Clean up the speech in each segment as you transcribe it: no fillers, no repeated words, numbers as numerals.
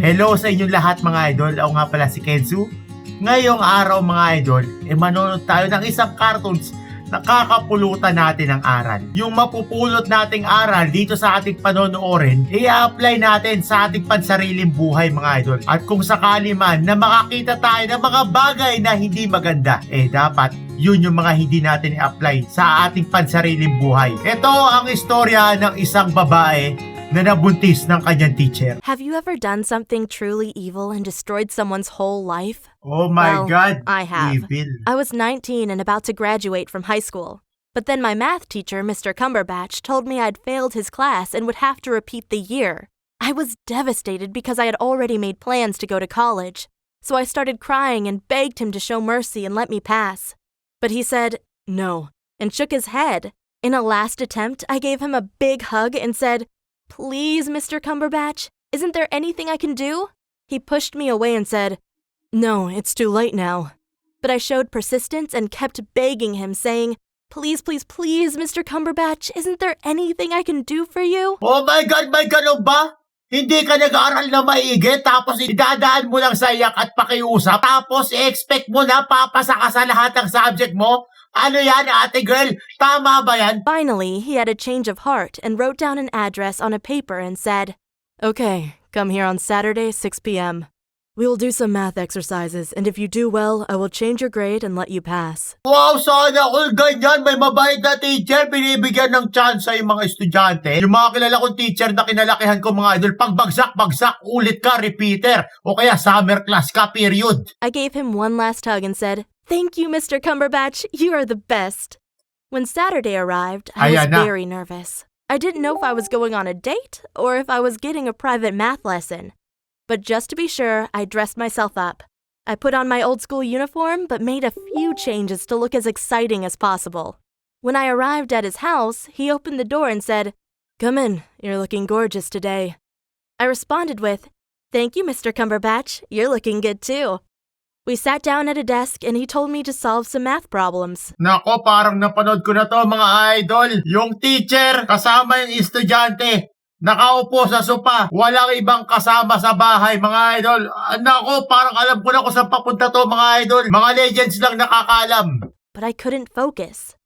Hello sa inyong lahat mga idol, ako nga pala si KENSU. Ngayong araw mga idol, manonood tayo ng isang cartoons na kakapulutan natin ng aral. Yung mapupulot nating aral dito sa ating panonoorin, i-apply natin sa ating pansariling buhay mga idol. At kung sakali man na makakita tayo ng mga bagay na hindi maganda, dapat yun yung mga hindi natin i-apply sa ating pansariling buhay. Ito ang istorya ng isang babae na nabuntis ng kanyang teacher. Have you ever done something truly evil and destroyed someone's whole life? Oh my God, I have. evil. I was 19 and about to graduate from high school. But then my math teacher, Mr. Cumberbatch, told me I'd failed his class and would have to repeat the year. I was devastated because I had already made plans to go to college. So I started crying and begged him to show mercy and let me pass. But he said, no, and shook his head. In a last attempt, I gave him a big hug and said, "Please, Mr. Cumberbatch, isn't there anything I can do?" He pushed me away and said, "No, it's too late now." But I showed persistence and kept begging him, saying, "Please, please, please, Mr. Cumberbatch, isn't there anything I can do for you?" Oh my God, may ganun ba? Hindi ka nag-aaral na maigi, tapos idadaan mo lang sa iyak at pakiusap, tapos i-expect mo na papasa ka sa lahat ng subject mo? Ano yan, ate girl? Tama ba yan? Finally, he had a change of heart and wrote down an address on a paper and said, "Okay, come here on Saturday, 6 p.m. We will do some math exercises, and if you do well, I will change your grade and let you pass." Wow, sana all ganyan. May mabait na teacher. Binibigyan ng chance sa mga estudyante. Yung mga kilala kong teacher na kinalakihan ko mga idol, pag bagsak, ulit ka, repeater. O kaya summer class ka, period. I gave him one last hug and said, "Thank you, Mr. Cumberbatch. You are the best." When Saturday arrived, I was very nervous. I didn't know if I was going on a date or if I was getting a private math lesson. But just to be sure, I dressed myself up. I put on my old school uniform, but made a few changes to look as exciting as possible. When I arrived at his house, he opened the door and said, "Come in, you're looking gorgeous today." I responded with, "Thank you, Mr. Cumberbatch, you're looking good too." We sat down at a desk and he told me to solve some math problems. Nako, parang napanood ko na to mga idol. Yung teacher kasama yung estudyante. Nakaupo sa sopa, walang ibang kasama sa bahay, mga idol. Nako, parang alam ko na kung saan papunta to, mga idol. Mga legends lang nakakaalam. But I couldn't focus.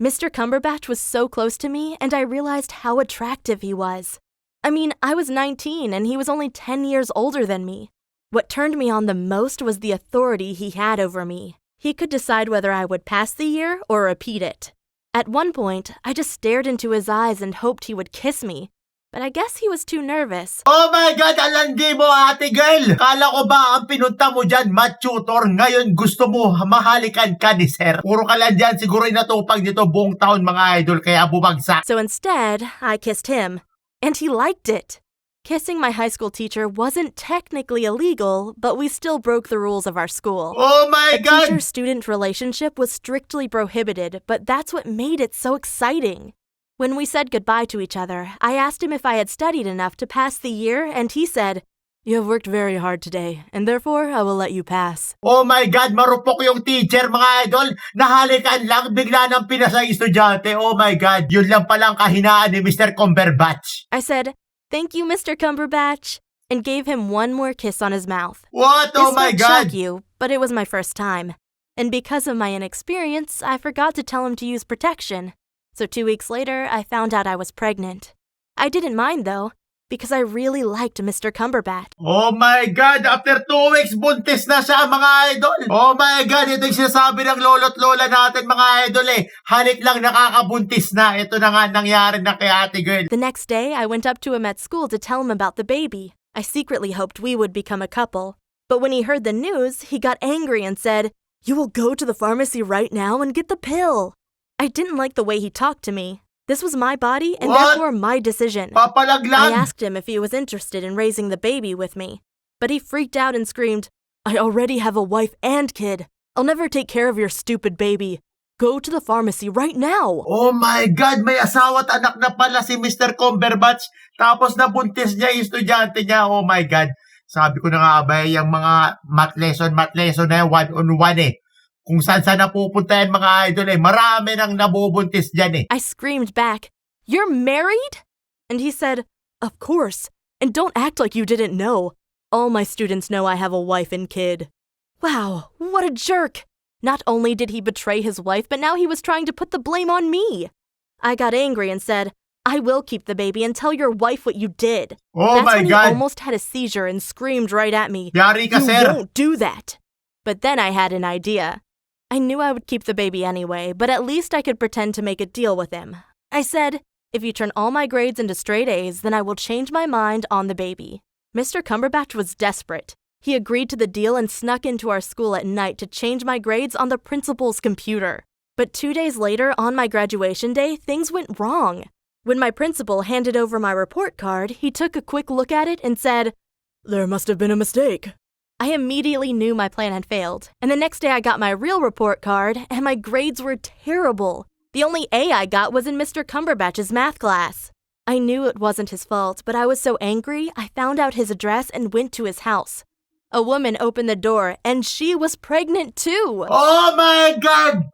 Mr. Cumberbatch was so close to me, and I realized how attractive he was. I mean, I was 19, and he was only 10 years older than me. What turned me on the most was the authority he had over me. He could decide whether I would pass the year or repeat it. At one point, I just stared into his eyes and hoped he would kiss me. But I guess he was too nervous. Oh my God, alandi mo ate girl! Kala ko ba ang pinunta mo dyan, math tutor, ngayon gusto mo mahalikan ka ni sir? Puro ka lang dyan, siguro natupag dito buong taon mga idol, kaya bumagsak. So instead, I kissed him. And he liked it. Kissing my high school teacher wasn't technically illegal, but we still broke the rules of our school. Oh my A God! teacher-student relationship was strictly prohibited, but that's what made it so exciting. When we said goodbye to each other, I asked him if I had studied enough to pass the year, and he said, "You have worked very hard today, and therefore I will let you pass." Oh my God, marupok yung teacher mga idol. Nahalikan lang, bigla nang pinasa yung estudyante. Oh my God, yun lang palang kahinaan ni Mr. Cumberbatch. I said, "Thank you, Mr. Cumberbatch," and gave him one more kiss on his mouth. What? Oh This my might God! shock you, but it was my first time. And because of my inexperience, I forgot to tell him to use protection. So 2 weeks later, I found out I was pregnant. I didn't mind though, because I really liked Mr. Cumberbatch. Oh my God! After 2 weeks, buntis na siya mga idol! Oh my God! Ito yung sinasabi ng lolo't lola natin mga idol eh. Halik lang nakakabuntis na. Ito na nga nangyari na kay ate girl. The next day, I went up to him at school to tell him about the baby. I secretly hoped we would become a couple. But when he heard the news, he got angry and said, "You will go to the pharmacy right now and get the pill." I didn't like the way he talked to me. This was my body and What? therefore my decision. Papalaglag! I asked him if he was interested in raising the baby with me. But he freaked out and screamed, "I already have a wife and kid. I'll never take care of your stupid baby. Go to the pharmacy right now." Oh my God! May asawa at anak na pala si Mr. Cumberbatch. Tapos nabuntis niya yung estudyante niya. Oh my God! Sabi ko na nga ba, yung mga math lesson na yan, one-on-one eh. Kung saan napupunta yan mga idol eh. Marami nang nabubuntis dyan eh. I screamed back, "You're married?" And he said, "Of course. And don't act like you didn't know. All my students know I have a wife and kid. Wow, what a jerk! Not only did he betray his wife, but now he was trying to put the blame on me. I got angry and said, I will keep the baby and tell your wife what you did. Oh That's my when God! he almost had a seizure and screamed right at me, Yari ka, You sir! won't do that. But then I had an idea. I knew I would keep the baby anyway, but at least I could pretend to make a deal with him. I said, if you turn all my grades into straight A's, then I will change my mind on the baby. Mr. Cumberbatch was desperate. He agreed to the deal and snuck into our school at night to change my grades on the principal's computer. But 2 days later, on my graduation day, things went wrong. When my principal handed over my report card, he took a quick look at it and said, There must have been a mistake. I immediately knew my plan had failed, and the next day I got my real report card, and my grades were terrible. The only A I got was in Mr. Cumberbatch's math class. I knew it wasn't his fault, but I was so angry, I found out his address and went to his house. A woman opened the door, and she was pregnant too. Oh my God!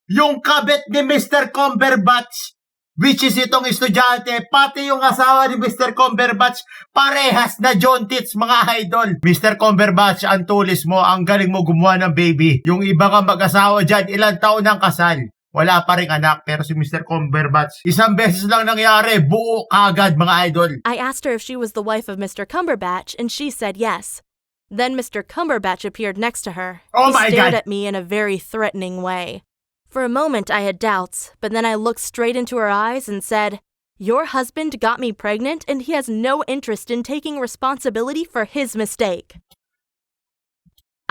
Yung kabit ni Mr. Cumberbatch, which is itong estudyante, pati yung asawa ni Mr. Cumberbatch, parehas na Nabuntis, mga idol. Mr. Cumberbatch, ang tulis mo, ang galing mo gumawa ng baby. Yung iba nga mag-asawa dyan, ilang taon ng kasal. Wala pa ring anak, pero si Mr. Cumberbatch, isang beses lang nangyari, buo kagad, mga idol. I asked her if she was the wife of Mr. Cumberbatch, and she said yes. Then Mr. Cumberbatch appeared next to her. Oh he my stared God! at me in a very threatening way. For a moment I had doubts, but then I looked straight into her eyes and said, Your husband got me pregnant and he has no interest in taking responsibility for his mistake.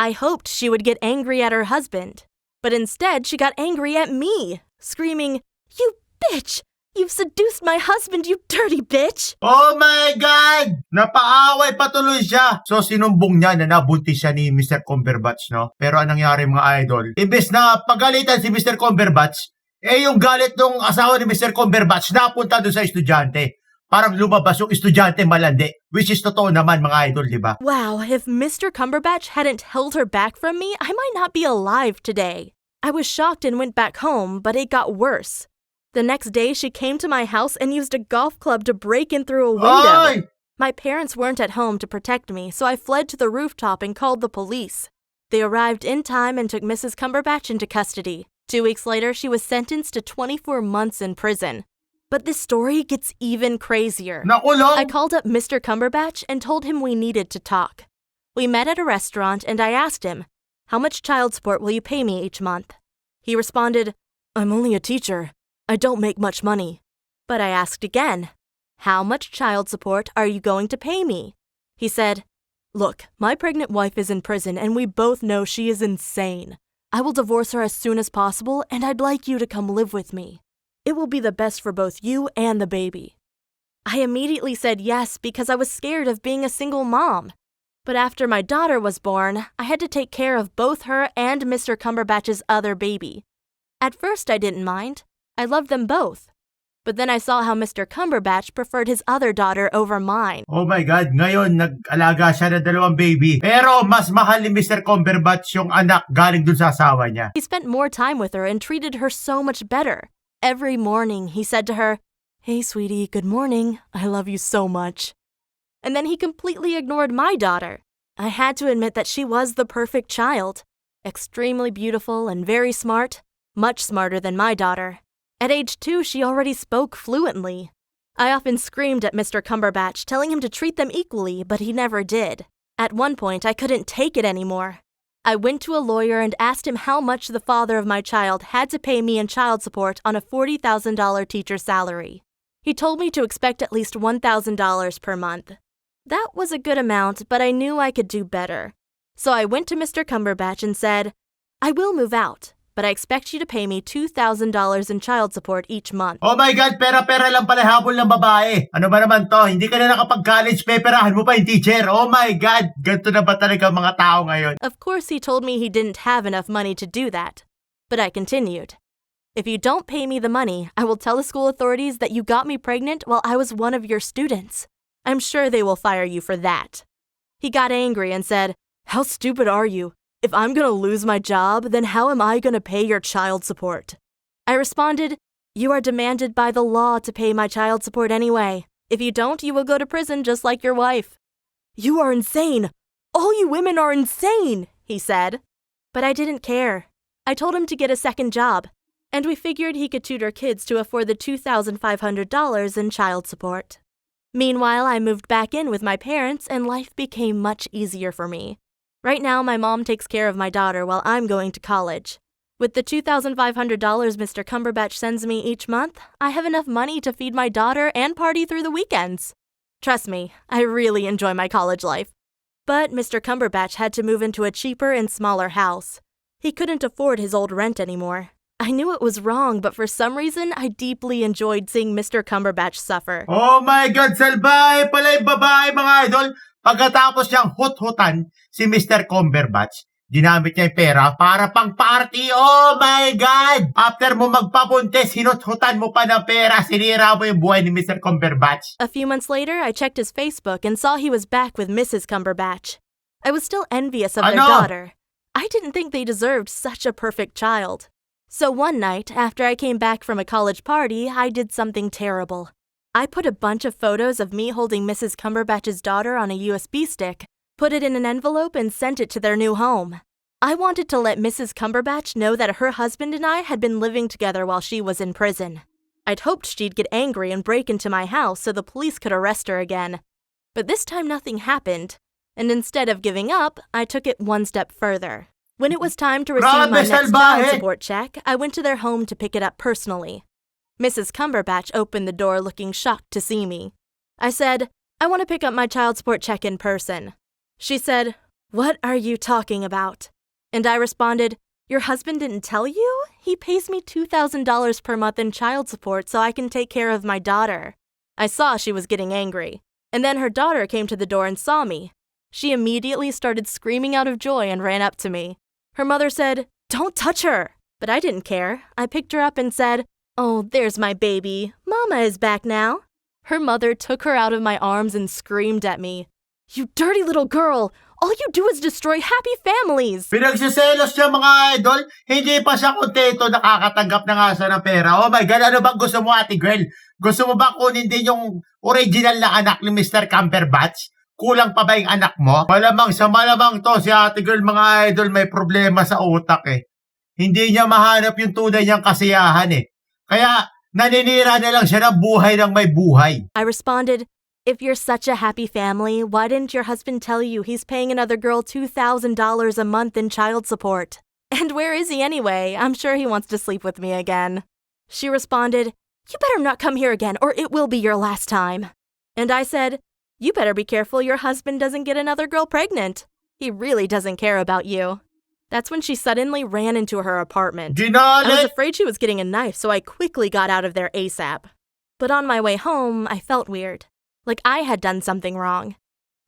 I hoped she would get angry at her husband, but instead she got angry at me, screaming, You bitch! You've seduced my husband, you dirty bitch! Oh my God! Napaaway patuloy siya. So sinumbong niya na nabuntis siya ni Mr. Cumberbatch, no? Pero anong nangyari, mga idol? Imbes na pagalitan si Mr. Cumberbatch, yung galit ng asawa ni Mr. Cumberbatch napunta doon sa estudyante. Parang lumabas yung estudyante malandi. Which is totoo naman, mga idol, di ba? Wow, if Mr. Cumberbatch hadn't held her back from me, I might not be alive today. I was shocked and went back home, but it got worse. The next day, she came to my house and used a golf club to break in through a window. Ay! My parents weren't at home to protect me, so I fled to the rooftop and called the police. They arrived in time and took Mrs. Cumberbatch into custody. 2 weeks later, she was sentenced to 24 months in prison. But this story gets even crazier. Nakulong! I called up Mr. Cumberbatch and told him we needed to talk. We met at a restaurant and I asked him, How much child support will you pay me each month? He responded, I'm only a teacher. I don't make much money. But I asked again, How much child support are you going to pay me? He said, Look, my pregnant wife is in prison and we both know she is insane. I will divorce her as soon as possible and I'd like you to come live with me. It will be the best for both you and the baby. I immediately said yes because I was scared of being a single mom. But after my daughter was born, I had to take care of both her and Mr. Cumberbatch's other baby. At first I didn't mind. I loved them both. But then I saw how Mr. Cumberbatch preferred his other daughter over mine. Oh my God, ngayon nag-alaga siya ng 2 baby. Pero mas mahal ni Mr. Cumberbatch yung anak galing dun sa asawa niya. He spent more time with her and treated her so much better. Every morning he said to her, Hey sweetie, good morning. I love you so much. And then he completely ignored my daughter. I had to admit that she was the perfect child. Extremely beautiful and very smart. Much smarter than my daughter. At age 2, she already spoke fluently. I often screamed at Mr. Cumberbatch, telling him to treat them equally, but he never did. At one point, I couldn't take it anymore. I went to a lawyer and asked him how much the father of my child had to pay me in child support on a $40,000 teacher's salary. He told me to expect at least $1,000 per month. That was a good amount, but I knew I could do better. So I went to Mr. Cumberbatch and said, I will move out, but I expect you to pay me $2,000 in child support each month. Oh my God, pera-pera lang pala habol ng babae. Ano ba naman to? Hindi ka na nakapag-college, peperahan mo pa yung teacher. Oh my God, ganito na ba talaga mga tao ngayon? Of course, he told me he didn't have enough money to do that. But I continued. If you don't pay me the money, I will tell the school authorities that you got me pregnant while I was one of your students. I'm sure they will fire you for that. He got angry and said, How stupid are you? If I'm gonna lose my job, then how am I gonna pay your child support? I responded, You are demanded by the law to pay my child support anyway. If you don't, you will go to prison just like your wife. "You are insane! All you women are insane!" he said. But I didn't care. I told him to get a second job, and we figured he could tutor kids to afford the $2,500 in child support. Meanwhile, I moved back in with my parents, and life became much easier for me. Right now, my mom takes care of my daughter while I'm going to college. With the $2,500 Mr. Cumberbatch sends me each month, I have enough money to feed my daughter and party through the weekends. Trust me, I really enjoy my college life. But Mr. Cumberbatch had to move into a cheaper and smaller house. He couldn't afford his old rent anymore. I knew it was wrong, but for some reason, I deeply enjoyed seeing Mr. Cumberbatch suffer. Oh my God, salbahe pala yung babae mga idol. Pagkatapos niyang hut-hutan si Mr. Cumberbatch, ginamit niya yung pera para pang party. Oh my God! After mo magpabuntis, hinut-hutan mo pa ng pera, sinira mo yung buhay ni Mr. Cumberbatch. A few months later, I checked his Facebook and saw he was back with Mrs. Cumberbatch. I was still envious of their daughter. I didn't think they deserved such a perfect child. So one night, after I came back from a college party, I did something terrible. I put a bunch of photos of me holding Mrs. Cumberbatch's daughter on a USB stick, put it in an envelope, and sent it to their new home. I wanted to let Mrs. Cumberbatch know that her husband and I had been living together while she was in prison. I'd hoped she'd get angry and break into my house so the police could arrest her again. But this time nothing happened, and instead of giving up, I took it one step further. When it was time to receive my next child support check, I went to their home to pick it up personally. Mrs. Cumberbatch opened the door looking shocked to see me. I said, "I want to pick up my child support check in person." She said, "What are you talking about?" And I responded, "Your husband didn't tell you? He pays me $2,000 per month in child support so I can take care of my daughter." I saw she was getting angry, and then her daughter came to the door and saw me. She immediately started screaming out of joy and ran up to me. Her mother said, "Don't touch her." But I didn't care. I picked her up and said, "Oh, there's my baby. Mama is back now." Her mother took her out of my arms and screamed at me, "You dirty little girl! All you do is destroy happy families!" Pinagsiselos siya mga idol. Hindi pa siya kontento, nakakatanggap na nga siya ng pera. Oh my God, ano bang gusto mo, ate girl? Gusto mo ba kunin din yung original na anak ni Mr. Cumberbatch? Kulang pa ba yung anak mo? Malamang sa malamang to, si ate girl mga idol may problema sa utak eh. Hindi niya mahanap yung tunay niyang kasiyahan eh. Kaya naninira na lang siya ng buhay ng may buhay. I responded, "If you're such a happy family, why didn't your husband tell you he's paying another girl $2,000 a month in child support? And where is he anyway? I'm sure he wants to sleep with me again." She responded, "You better not come here again or it will be your last time." And I said, "You better be careful your husband doesn't get another girl pregnant. He really doesn't care about you." That's when she suddenly ran into her apartment. I was afraid she was getting a knife, so I quickly got out of there ASAP. But on my way home, I felt weird, like I had done something wrong.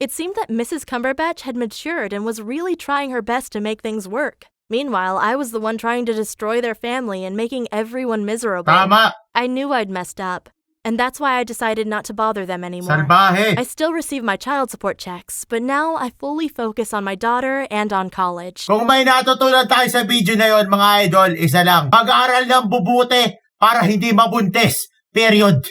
It seemed that Mrs. Cumberbatch had matured and was really trying her best to make things work. Meanwhile, I was the one trying to destroy their family and making everyone miserable. Tama. I knew I'd messed up, and that's why I decided not to bother them anymore. Salbahe. I still receive my child support checks, but now I fully focus on my daughter and on college. Kung may natutunan tayo sa video na yon mga idol, isa lang. Mag-aaral ng bubuti para hindi mabuntis. Period.